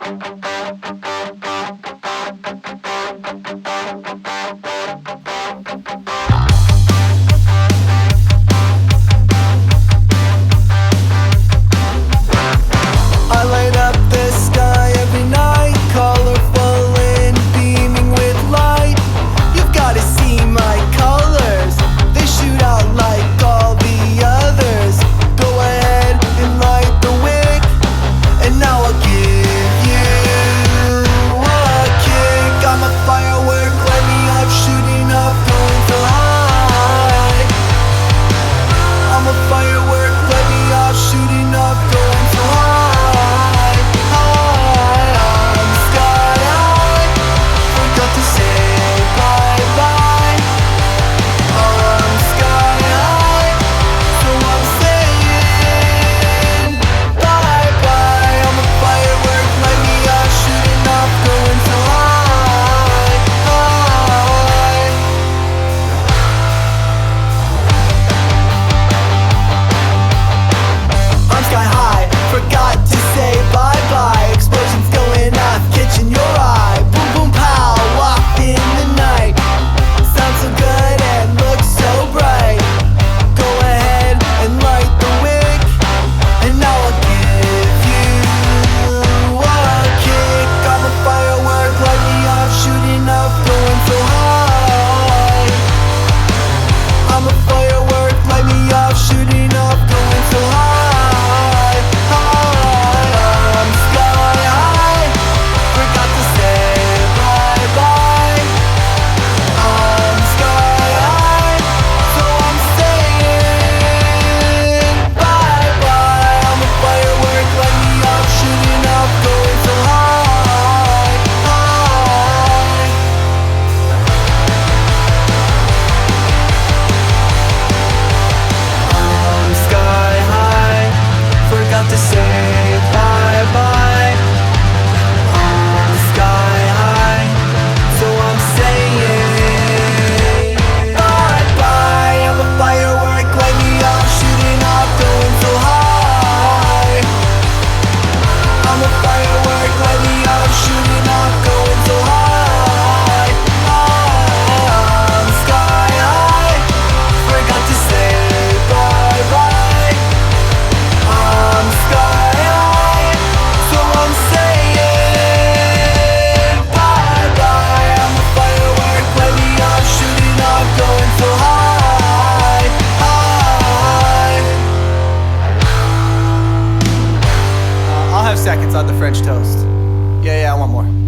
I light up the sky every night, colorful and beaming with light. You've gotta see my colors, they shoot out like all the others. Go ahead and light the wick, and now I'll give you a kick. I'm a firework, light me up, shooting up, going so high. I'm a firework, light me up, shooting up, going so high. Seconds on the French toast. Yeah, I want more.